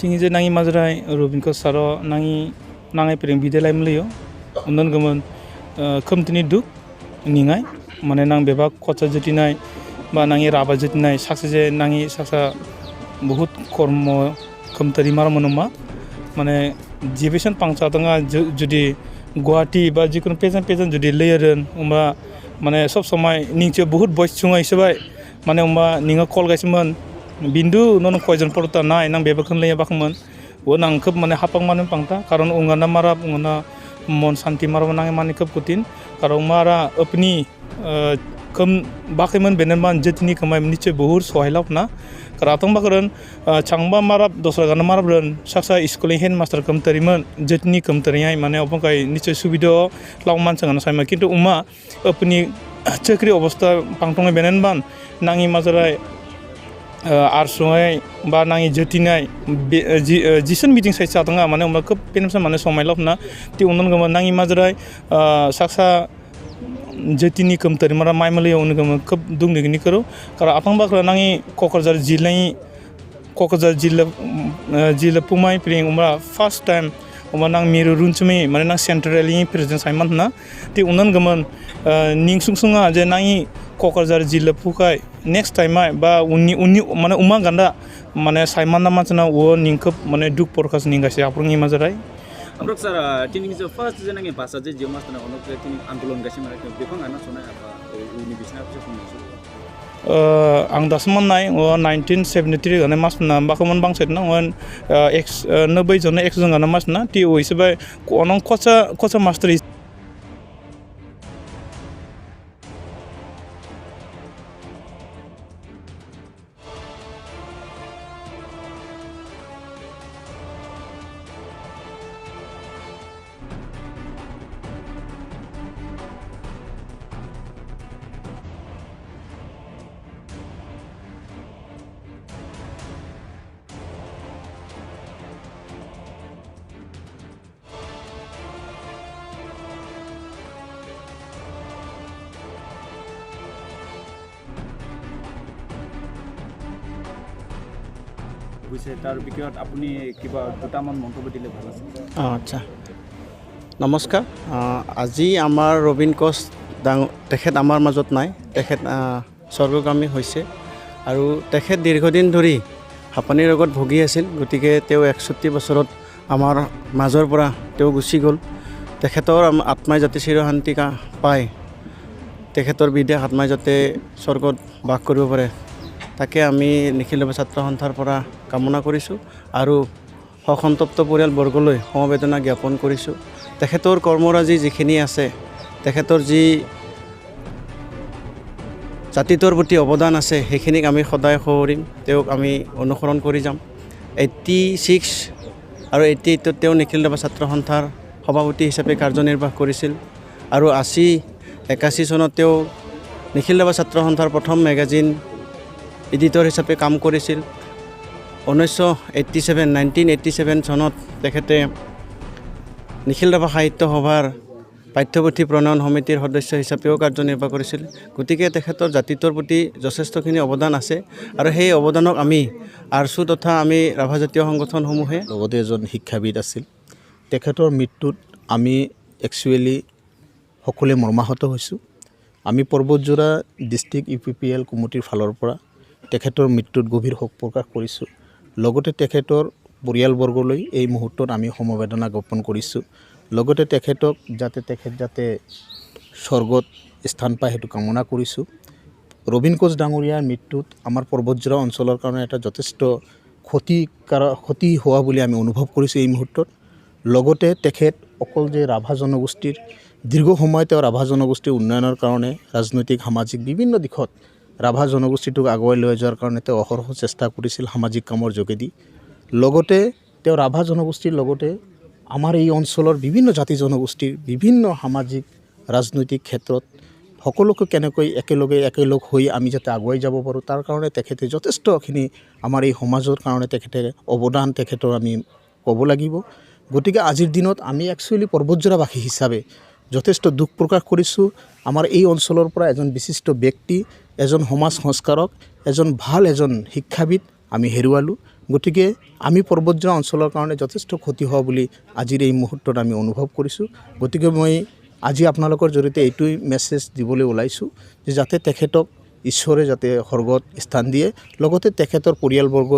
Tingi je nangi mazrai Robin ko saro nangai piring bide lai mliyo unon gaman kamtini duk ningai mane nang beba kocha jetinai ba nangi raba jetinai sakse je nangi saksa बहुत कर्म कमतरी मार मनोमा माने जिबेसन पांचा तंगा जुदी गुवाहाटी बा जिकुन पेजन जुदी लेयरन उमा माने सब समय निंचे बहुत boys सुंगाय सबाय माने उमा निंगा कॉल गाइसमन बिंदु नन कयजन परता नाय नां बेबखन लेया बाखमन वो नां खोब माने हापां माने पांता कारण उंगाना मारा उंगाना मन शांति मारबा नांगे माने खोब कुतिन कारण मारा अपनी कम बाखैमन बेनमान जतिनि कमाय निचे बहुत सहायलापना करातंग बाकरन चांगबा माराब दसरा गाना माराबरन सासा स्कूल हेड मास्टर कमतरीमन जतनी कमतरीयाय माने अपनकाय निचे सुविधा लावमान संगना सायमा किंतु उमा अपनी चक्री अवस्था पांतंगे बेननबान नांगी माजराय आरसुय बा नांगी जतिनाय जिसन मीटिंग साइज जातंगा माने उमा खोब पेनसा माने समायलापना ति उनन गमा नांगी माजराय सासा जतिनि कमतरी मारा माइमले उनगम खोब दुंगनि करो कारण आपां बाखरा नांगी क'क्राझार जिल्ला पुमाय प्रिंग उमा फर्स्ट टाइम उमा नां मिरु रुनचुमी माने नां सेंट्रली प्रेसिडेंट साइमन ना ति उनन गमन निंगसुंगसुंगा जे नांगी क'क्राझार जिल्ला पुखाय नेक्स्ट टाइम बा उन्नि माने उमा गान्दा माने साइमान ना मानसना वो निंखब माने दुख परकास निंगासे आप्रंनि माजराय Amrok sara tining is first jena nge basa je jemas na ono tining andolon gasi mara ke befang ana sona apa uni bisna apa sona ang dasman nai 1973 gane mas na bakamon bangset na wan x 90 jona x jona mas na ti oiseba onong kocha master বুঝে তাৰ বিকত আপুনি কিবা দুটামান মন্তব্য দিলে ভাল আছে আচ্ছা নমস্কাৰ আজি আমাৰ ৰবিন কোচ তেখেত আমাৰ মাজত নাই তেখেত স্বৰ্গগামী হৈছে আৰু তেখেত দীৰ্ঘদিন ধৰি হাঁপানি ৰোগত ভুগি আছিল গতিকে তেওঁ 61 বছৰত আমাৰ মাজৰ পৰা তেওঁ গুচি গ'ল তেখেতৰ আত্মাই যাতে চিৰশান্তি পায় তেখেতৰ বিদেহ আত্মাই যাতে স্বৰ্গত বাস কৰিব পাৰে তাকে আমি নিখিল ছাত্ৰ সন্থাৰ পৰা কামনা কৰিছোঁ আৰু সসন্তপ্ত পৰিয়ালবৰ্গলৈ সমবেদনা জ্ঞাপন কৰিছোঁ তেখেতৰ কৰ্মৰাজি যিখিনি আছে তেখেতৰ যি জাতিটোৰ প্ৰতি অৱদান আছে সেইখিনিক আমি সদায় কৰিম তেওঁক আমি অনুসৰণ কৰি যাম 86 আৰু 88 তেওঁ নিখিল ছাত্ৰ সন্থাৰ সভাপতি হিচাপে কাৰ্যনিৰ্বাহ কৰিছিল আৰু 81 চনত তেওঁ নিখিল ছাত্ৰ সন্থাৰ প্ৰথম মেগাজিন এডিটৰ হিচাপে কাম কৰিছিল 1987 চনত তেখেতে নিখিল সাহিত্য সভাৰ পাঠ্যপুথি প্ৰণয়ন সমিতিৰ সদস্য হিচাপেও কাৰ্যনিৰ্বাহ কৰিছিল গতিকে তেখেতৰ জাতিটোৰ প্ৰতি যথেষ্টখিনি অৱদান আছে আৰু সেই অৱদানক আমি আৰসু তথা আমি ৰাভা জাতীয় সংগঠনসমূহে লগতে এজন শিক্ষাবিদ আছিল তেখেতৰ মৃত্যুত আমি একচুৱেলি সকলোৱে মৰ্মাহত হৈছোঁ আমি পৰ্বতজোৰা ডিষ্ট্ৰিক্ট UPPL কমিটিৰ ফালৰ পৰা তেখেতৰ মৃত্যুত গভীৰ শোক প্ৰকাশ কৰিছোঁ লগতে তেখেতৰ পৰিয়ালবৰ্গলৈ এই মুহূৰ্তত আমি সমবেদনা জ্ঞাপন কৰিছোঁ লগতে তেখেতক যাতে স্বৰ্গত স্থান পায় সেইটো কামনা কৰিছোঁ ৰবিন কোচ ডাঙৰীয়াৰ মৃত্যুত আমাৰ পৰ্বতজোৰা অঞ্চলৰ কাৰণে এটা যথেষ্ট ক্ষতি হোৱা বুলি আমি অনুভৱ কৰিছোঁ এই মুহূৰ্তত লগতে তেখেত অকল যে ৰাভা জনগোষ্ঠীৰ দীৰ্ঘ সময় তেওঁ ৰাভা জনগোষ্ঠীৰ উন্নয়নৰ কাৰণে ৰাজনৈতিক সামাজিক বিভিন্ন দিশত ৰাভা জনগোষ্ঠীটোক আগুৱাই লৈ যোৱাৰ কাৰণে তেওঁ অহৰহ চেষ্টা কৰিছিল সামাজিক কামৰ যোগেদি লগতে তেওঁ ৰাভা জনগোষ্ঠীৰ লগতে আমাৰ এই অঞ্চলৰ বিভিন্ন জাতি জনগোষ্ঠীৰ বিভিন্ন সামাজিক ৰাজনৈতিক ক্ষেত্ৰত সকলোকে কেনেকৈ একেলগ হৈ আমি যাতে আগুৱাই যাব পাৰোঁ তাৰ কাৰণে তেখেতে যথেষ্টখিনি আমাৰ এই সমাজৰ কাৰণে তেখেতে অৱদান তেখেতৰ আমি ক'ব লাগিব গতিকে আজিৰ দিনত আমি একচুৱেলি পৰ্বতজোৰাবাসী হিচাপে যথেষ্ট দুখ প্ৰকাশ কৰিছোঁ আমাৰ এই অঞ্চলৰ পৰা এজন বিশিষ্ট ব্যক্তি এজন সমাজ সংস্কাৰক এজন শিক্ষাবিদ আমি হেৰুৱালোঁ গতিকে আমি পৰ্বতজোৰা অঞ্চলৰ কাৰণে যথেষ্ট ক্ষতি হোৱা বুলি আজিৰ এই মুহূৰ্তত আমি অনুভৱ কৰিছোঁ। গতিকে মই আজি আপোনালোকৰ জৰিয়তে এইটোৱেই মেছেজ দিবলৈ ওলাইছোঁ যে যাতে তেখেতক ঈশ্বৰে যাতে স্বৰ্গত স্থান দিয়ে, লগতে তেখেতৰ পৰিয়ালবৰ্গ